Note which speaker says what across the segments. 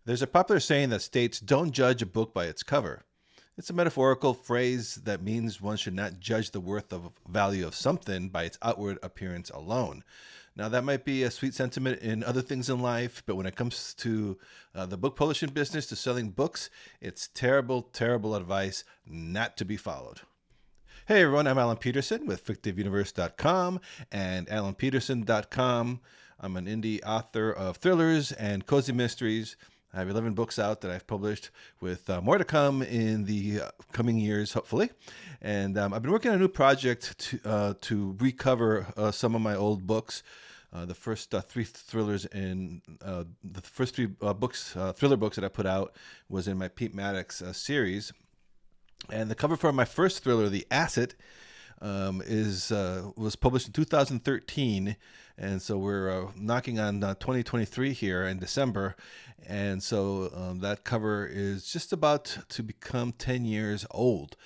Speaker 1: There's a popular saying that states, "Don't judge a book by its cover." It's a metaphorical phrase that means one should not judge the worth of value of something by its outward appearance alone. Now, that might be a sweet sentiment in other things in life, but when it comes to the book publishing business, to selling books, it's terrible, terrible advice not to be followed. Hey everyone, I'm Alan Peterson with FictiveUniverse.com and AlanPeterson.com. I'm an indie author of thrillers and cozy mysteries. I have 11 books out that I've published, with more to come in the coming years, hopefully. And I've been working on a new project to recover some of my old books. The first three thrillers in the first three books, thriller books that I put out, was in my Pete Maddox series. And the cover for my first thriller, The Asset, was published in 2013, and so we're knocking on 2023 here in December, and so that cover is just about to become 10 years old,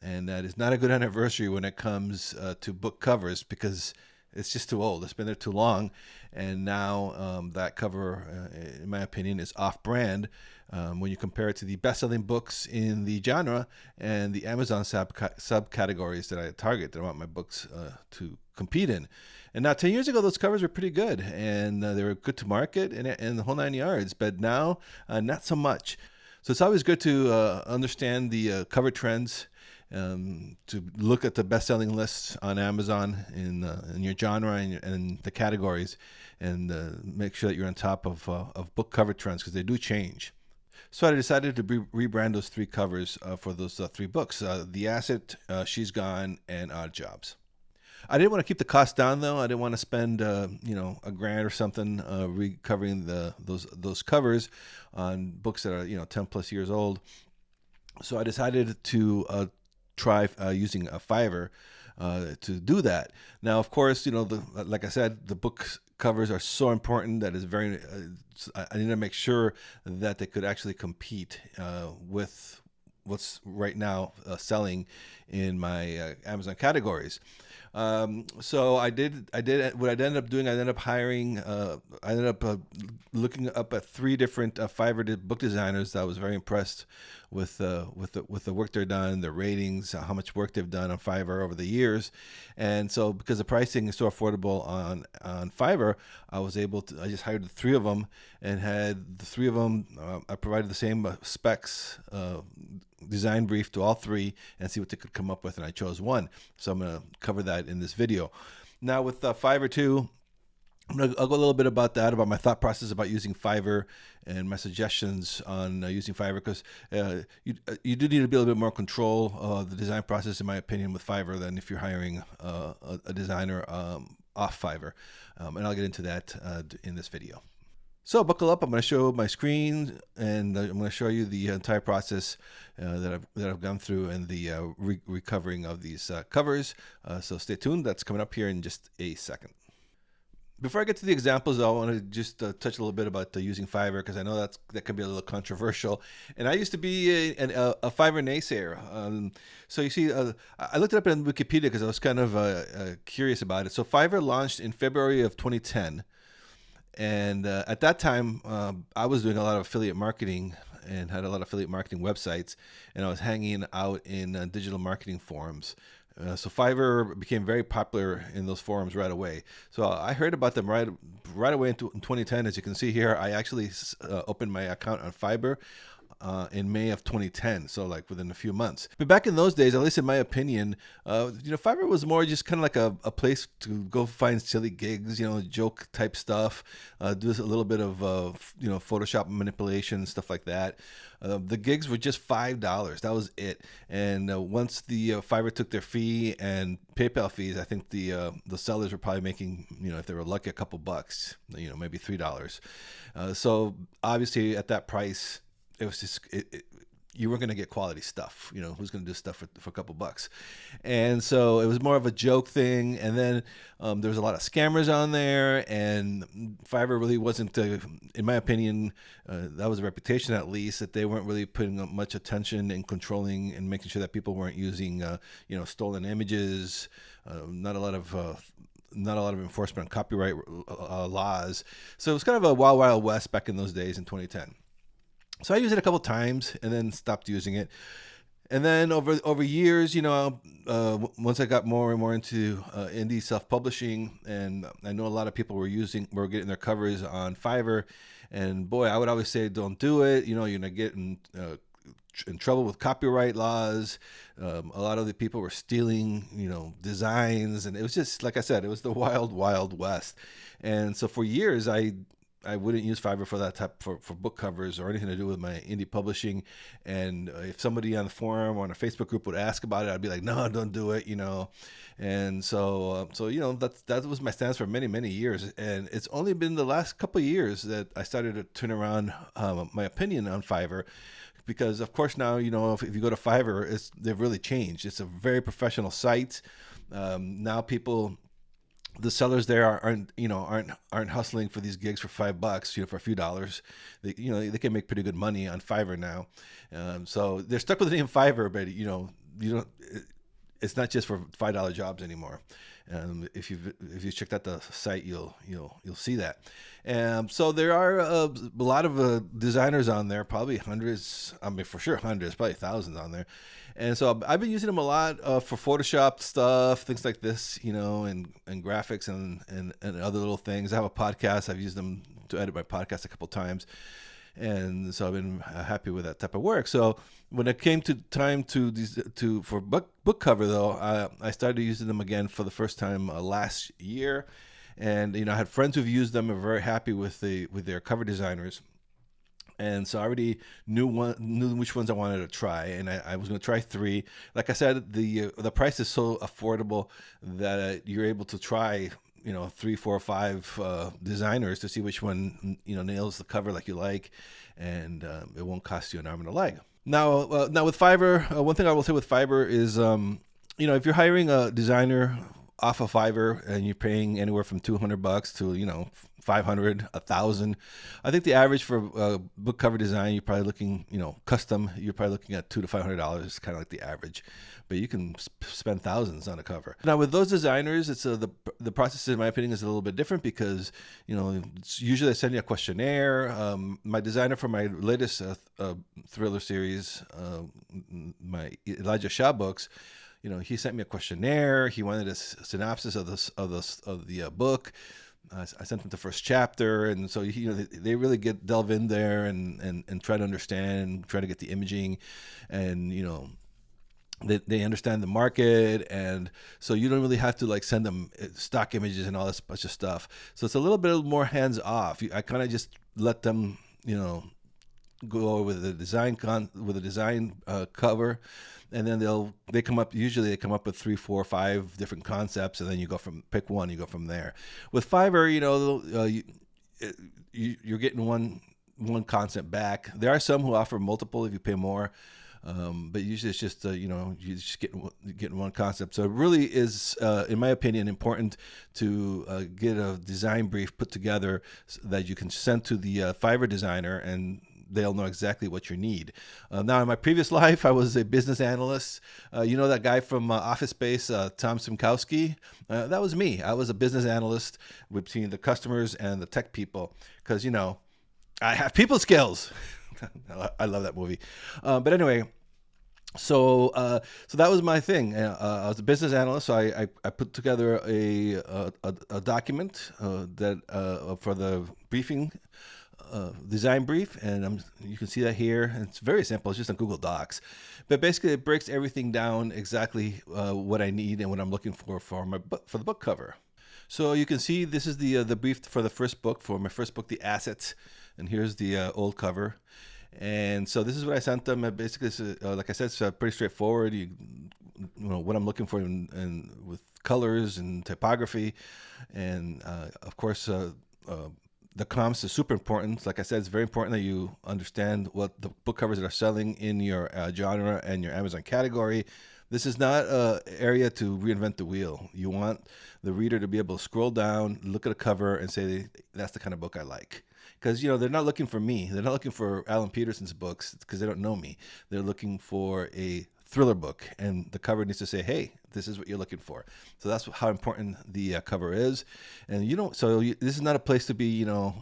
Speaker 1: and that is not a good anniversary when it comes to book covers, because it's just too old. It's been there too long, and now that cover, in my opinion, is off-brand when you compare it to the best-selling books in the genre and the Amazon subcategories that I target, that I want my books to compete in. And now, 10 years ago, those covers were pretty good, and they were good to market and the whole 9 yards, but now, not so much. So it's always good to understand the cover trends, to look at the best-selling lists on Amazon in your genre and the categories, and make sure that you're on top of book cover trends, because they do change. So I decided to rebrand those three covers for those three books: The Asset, She's Gone, and Odd Jobs. I didn't want to keep the cost down, though. I didn't want to spend $1,000 or something recovering those covers on books that are 10+ years old. So I decided to try using a Fiverr to do that. Now, of course, like I said, the book covers are so important that it's very. I need to make sure that they could actually compete with what's right now selling in my Amazon categories. So I did. What I ended up doing, I ended up hiring. I ended up looking up at three different Fiverr book designers that I was very impressed with the work they're done, their ratings, how much work they've done on Fiverr over the years. And so, because the pricing is so affordable on Fiverr, I was able to. I just hired the three of them and had the three of them. I provided the same specs. Design brief to all three and see what they could come up with, and I chose one. So I'm going to cover that in this video. Now with Fiverr 2, I'll go a little bit about that, about my thought process about using Fiverr and my suggestions on using Fiverr, because you do need to be a little bit more control of the design process, in my opinion, with Fiverr than if you're hiring a designer off Fiverr. And I'll get into that in this video. So buckle up. I'm going to show my screen, and I'm going to show you the entire process that I've gone through, and the recovering of these covers. So stay tuned. That's coming up here in just a second. Before I get to the examples, I want to just touch a little bit about using Fiverr, because I know that can be a little controversial. And I used to be a Fiverr naysayer. So you see, I looked it up in Wikipedia because I was kind of curious about it. So Fiverr launched in February of 2010. And at that time, I was doing a lot of affiliate marketing and had a lot of affiliate marketing websites, and I was hanging out in digital marketing forums. So Fiverr became very popular in those forums right away. So I heard about them right away in 2010. As you can see here, I actually opened my account on Fiverr in May of 2010, so like within a few months. But back in those days, at least in my opinion, Fiverr was more just kind of like a place to go find silly gigs, joke type stuff, do a little bit of Photoshop manipulation, stuff like that. The gigs were just $5. That was it. And once the Fiverr took their fee and PayPal fees, I think the sellers were probably making, if they were lucky, a couple bucks, maybe $3. So obviously at that price, it was just you weren't going to get quality stuff. Who's going to do stuff for a couple bucks? And so it was more of a joke thing. And then there was a lot of scammers on there, and Fiverr really wasn't, in my opinion, that was a reputation, at least, that they weren't really putting up much attention in controlling and making sure that people weren't using, stolen images, not a lot of enforcement on copyright laws. So it was kind of a wild, wild west back in those days in 2010. So I used it a couple times and then stopped using it. And then over years, once I got more and more into indie self publishing, and I know a lot of people were getting their covers on Fiverr, and boy, I would always say don't do it. You're gonna get in trouble with copyright laws. A lot of the people were stealing, designs, and it was just like I said, it was the wild, wild west. And so for years, I wouldn't use Fiverr for that type for book covers or anything to do with my indie publishing. And if somebody on the forum or on a Facebook group would ask about it, I'd be like, no, don't do it. And so that was my stance for many, many years. And it's only been the last couple of years that I started to turn around my opinion on Fiverr. Because of course now if you go to Fiverr, they've really changed. It's a very professional site. Now the sellers there aren't hustling for these gigs for $5, for a few dollars. They can make pretty good money on Fiverr now. So they're stuck with the name Fiverr, but you don't. It's not just for $5 jobs anymore. If you checked out the site, you'll see that. So there are a lot of designers on there, probably hundreds. I mean, for sure hundreds, probably thousands on there. And so I've been using them a lot for Photoshop stuff, things like this, and graphics and other little things. I have a podcast. I've used them to edit my podcast a couple times. And so I've been happy with that type of work. So when it came to time for book cover, though, I started using them again for the first time last year. And I had friends who've used them and were very happy with their cover designers. And so I already knew which ones I wanted to try, and I was going to try 3. Like I said, the price is so affordable that you're able to try 3, 4, 5 designers to see which one nails the cover like you like, and it won't cost you an arm and a leg. Now with Fiverr, one thing I will say with Fiverr is if you're hiring a designer off of Fiverr and you're paying anywhere from $200 to 500, 1,000. I think the average for book cover design, you're probably looking, custom, you're probably looking at $200 to $500, kind of like the average. But you can spend thousands on a cover. Now with those designers, it's the process, in my opinion, is a little bit different because usually I send you a questionnaire. My designer for my latest thriller series, my Elijah Shaw books, he sent me a questionnaire. He wanted a synopsis of the book. I sent him the first chapter, and so they really delve in there and try to understand and try to get the imaging, and they understand the market, and so you don't really have to send them stock images and all this bunch of stuff. So it's a little bit more hands off. I kind of just let them go over with the design cover, and then they come up with 3, 4, 5 different concepts, and then you pick one, you go from there. With Fiverr, you're getting one concept back. There are some who offer multiple if you pay more, but usually it's just you just getting one concept. So it really is, in my opinion, important to get a design brief put together so that you can send to the Fiverr designer, and they'll know exactly what you need. Now, in my previous life, I was a business analyst. That guy from Office Space, Tom Simkowski? That was me. I was a business analyst between the customers and the tech people because, I have people skills. I love that movie. But anyway, so that was my thing. I was a business analyst, so I put together a document that for the briefing, design brief, and you can see that here. It's very simple. It's just on Google Docs, but basically it breaks everything down exactly what I need and what I'm looking for the book cover. So you can see this is the brief for the first book, for my first book, The Assets, and here's the old cover. And so this is what I sent them. Basically, like I said, it's pretty straightforward. What I'm looking for, and with colors and typography, and of course the comps is super important. Like I said, it's very important that you understand what the book covers that are selling in your genre and your Amazon category. This is not an area to reinvent the wheel. You want the reader to be able to scroll down, look at a cover, and say, that's the kind of book I like. Because, they're not looking for me. They're not looking for Alan Peterson's books because they don't know me. They're looking for a thriller book, and the cover needs to say, hey, this is what you're looking for. So that's how important the cover is. And this is not a place to be all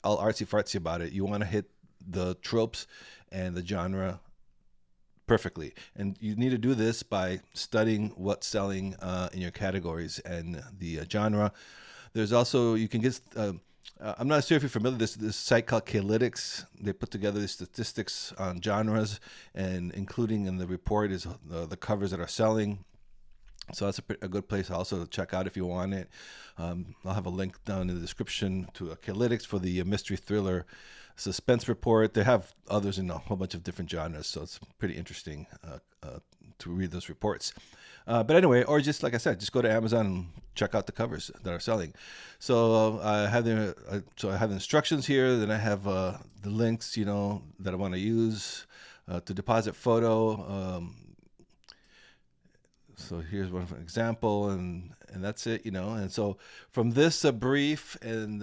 Speaker 1: artsy fartsy about it. You want to hit the tropes and the genre perfectly. And you need to do this by studying what's selling in your categories and the genre. There's also, you can get, I'm not sure if you're familiar with this site called K-Lytics. They put together the statistics on genres, and including in the report is the covers that are selling. So that's a good place also to check out if you want it. I'll have a link down in the description to K-Lytics for the mystery thriller suspense report. They have others in a whole bunch of different genres, so it's pretty interesting to read those reports. But anyway, or just like I said, just go to Amazon and check out the covers that are selling. So I have the instructions here. Then I have the links, that I want to use to deposit photo. So here's one example, and that's it, And so from this brief, and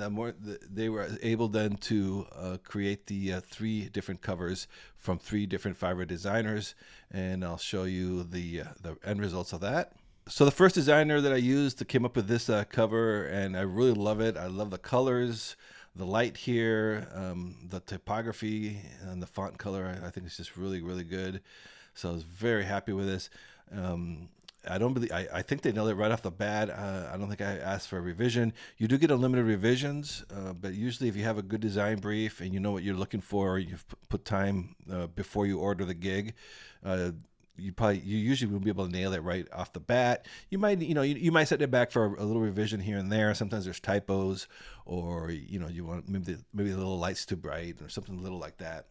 Speaker 1: they were able then to create the 3 different covers from 3 different Fiverr designers, and I'll show you the end results of that. So the first designer that I used to came up with this cover, and I really love it. I love the colors, the light here, the typography, and the font color. I think it's just really, really good. So I was very happy with this. I think they nailed it right off the bat. I don't think I asked for a revision. You do get unlimited revisions, but usually if you have a good design brief and you know what you're looking for, you've put time before you order the gig, you usually will be able to nail it right off the bat. You might, you might set it back for a little revision here and there. Sometimes there's typos, or you want maybe the little light's too bright or something little like that.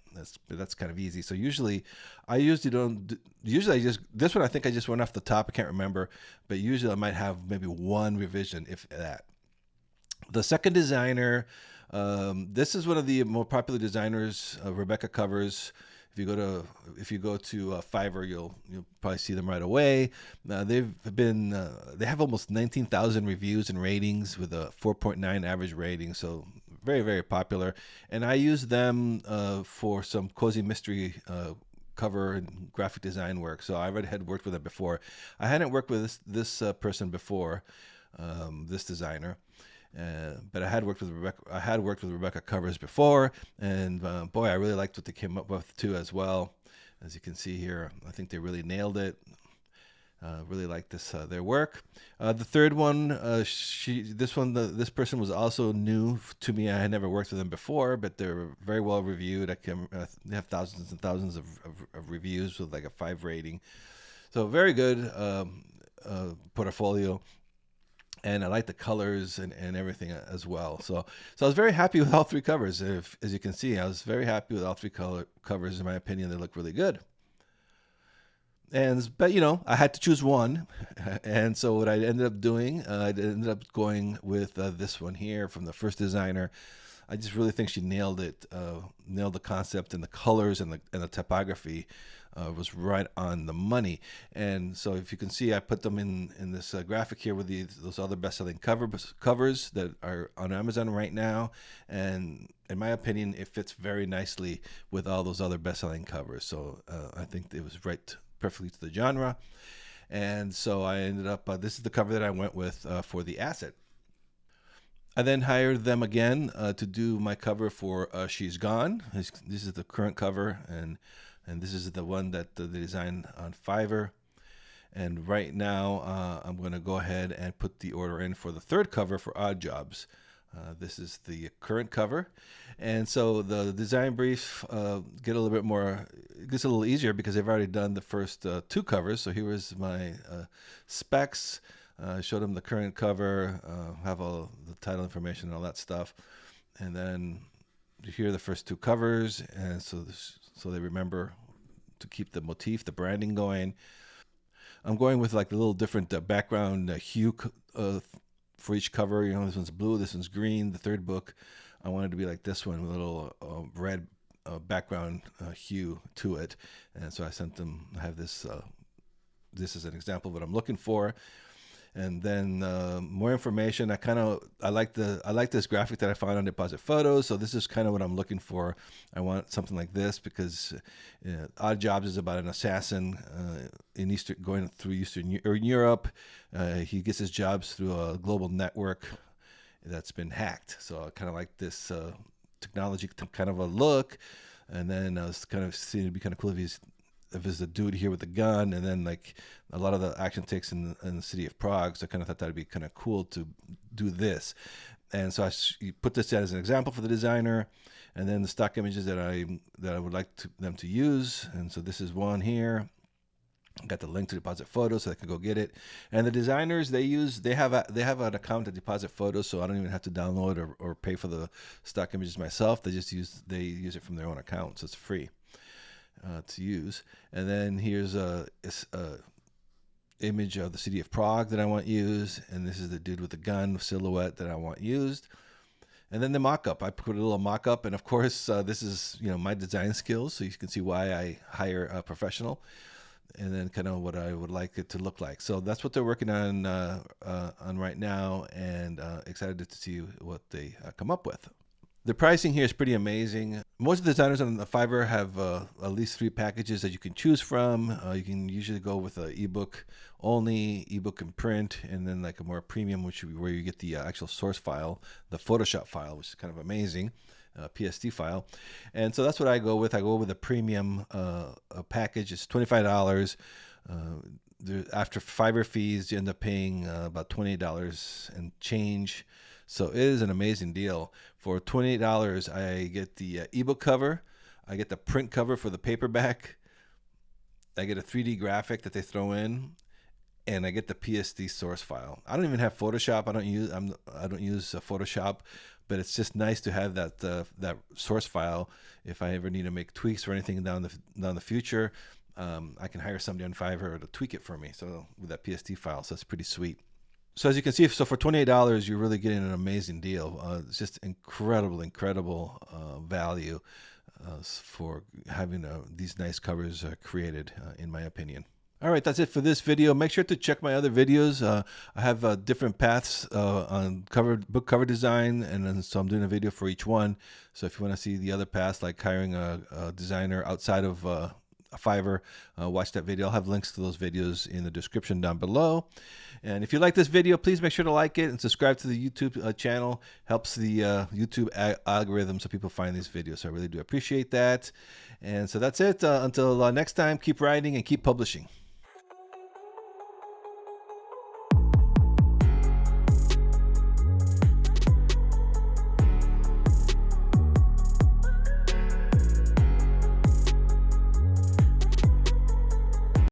Speaker 1: That's kind of easy. So usually I don't. Usually this one I think I just went off the top. I can't remember, but usually I might have maybe one revision, if that. The second designer, this is one of the more popular designers, Rebecca Covers. If you go to Fiverr, you'll probably see them right away. They have almost 19,000 reviews and ratings with a 4.9 average rating, so very, very popular. And I use them for some cozy mystery cover and graphic design work. So I already had worked with them before. I hadn't worked with this person before, this designer. But I had worked with Rebecca Covers before, and boy, I really liked what they came up with too as well. As you can see here, I think they really nailed it. Really like their work. The third one, this person was also new to me. I had never worked with them before, but they're very well reviewed. They have thousands and thousands of reviews with like a 5 rating. So very good portfolio. And I like the colors and everything as well. So I was very happy with all 3 covers. As you can see, I was very happy with all 3 covers. In my opinion, they look really good. But I had to choose one, and so what I ended up doing, I ended up going with this one here from the first designer. I just really think she nailed it, nailed the concept, and the colors and the typography was right on the money. And so if you can see, I put them in this graphic here with those other best-selling covers that are on Amazon right now. And in my opinion, it fits very nicely with all those other best-selling covers. So I think it was right perfectly to the genre. And so I ended up, this is the cover that I went with for the asset. I then hired them again to do my cover for She's Gone. This is the current cover, and this is the one that they designed on Fiverr. And right now, I'm going to go ahead and put the order in for the third cover for Odd Jobs. This is the current cover. And so the design brief gets a little easier because they've already done the first 2 covers. So here is my specs. Showed them the current cover, have all the title information and all that stuff. And then here are the first 2 covers. And so they remember to keep the motif, the branding going. I'm going with like a little different background hue for each cover. This one's blue, this one's green. The third book, I wanted to be like this one with a little red background hue to it. And so I sent them, I have this, this is an example of what I'm looking for. And then more information. I like this graphic that I found on Deposit Photos. So this is kind of what I'm looking for. I want something like this because Odd Jobs is about an assassin going through Eastern Europe. He gets his jobs through a global network that's been hacked. So I kind of like this technology kind of a look. And then I was kind of seeing it'd be kind of cool if it's a dude here with a gun, and then like a lot of the action takes in the city of Prague. So I kind of thought that'd be kind of cool to do this. And so you put this out as an example for the designer, and then the stock images that I would like them to use. And so this is one here. Got the link to Deposit Photos so they can go get it. And the designers they have an account at Deposit Photos, so I don't even have to download or pay for the stock images myself. They use it from their own account, so it's free to use. And then here's a image of the city of Prague that I want used, and this is the dude with the gun silhouette that I want used. And then the mock-up, I put a little mock-up, and of course this is my design skills, so you can see why I hire a professional. And then kind of what I would like it to look like. So that's what they're working on right now, and excited to see what they come up with. The pricing here is pretty amazing. Most of the designers on the Fiverr have at least 3 packages that you can choose from. You can usually go with an ebook only, ebook and print, and then like a more premium, which where you get the actual source file, the Photoshop file, which is kind of amazing. PSD file. And so that's what I go with. I go with a premium package. It's $25. After Fiverr fees, you end up paying about $28 and change. So it is an amazing deal. For $28, I get the ebook cover, I get the print cover for the paperback, I get a 3D graphic that they throw in, and I get the PSD source file. I don't even have Photoshop. I don't use Photoshop, but it's just nice to have that source file. If I ever need to make tweaks or anything down the future, I can hire somebody on Fiverr to tweak it for me. So with that PSD file, so that's pretty sweet. So as you can see, so for $28, you're really getting an amazing deal. It's just incredible value for having these nice covers created, in my opinion. All right, that's it for this video. Make sure to check my other videos. I have different paths on book cover design, and then so I'm doing a video for each one. So if you want to see the other paths, like hiring a designer outside of Fiverr, watch that video. I'll have links to those videos in the description down below. And if you like this video, please make sure to like it and subscribe to the YouTube channel. Helps the YouTube algorithm so people find these videos. So I really do appreciate that. And so that's it. Until next time, keep writing and keep publishing.